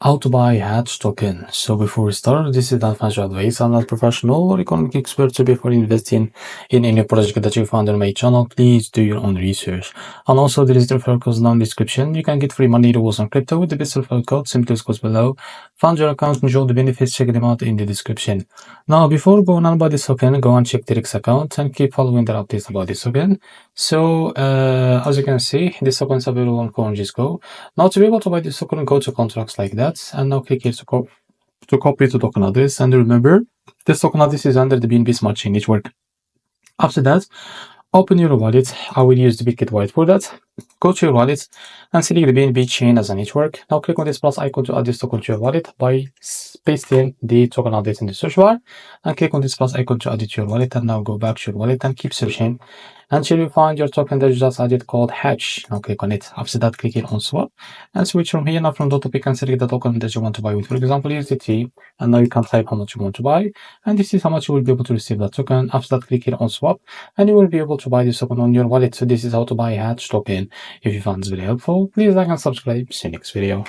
How to buy hatch token. So before we start, this is not financial advice. I'm not professional or economic expert. So before investing in any project that you found on my channel, please do your own research. And also there is the referral code down in the description. You can get free money rewards on crypto with the best referral code. Simply goes below. Find your account, enjoy the benefits, check them out in the description. Now before going on about this token, go and check Derek's account and keep following the updates about this token. So as you can see, this token is available on CoinGisco. Now to be able to buy this token, go to contracts like that, and now click here to copy the token address. And remember, this token address is under the BNB Smart Chain Network. After that, open your wallet. I will use the Bitget wallet for that. Go to your wallet and select the BNB chain as a network. Now click on this plus icon to add this token to your wallet by pasting the token address in the search bar, and click on this plus icon to add it to your wallet. And now go back to your wallet and keep searching until you find your token that you just added called Hatch. Now click on it. After that, click here on swap and switch from here. Now from the topic, and select the token that you want to buy with. For example, USDT, and now you can type how much you want to buy, and this is how much you will be able to receive that token. After that, click here on swap, and you will be able to buy this token on your wallet. So this is how to buy Hatch token. If you found this very helpful, please like and subscribe. See you next video.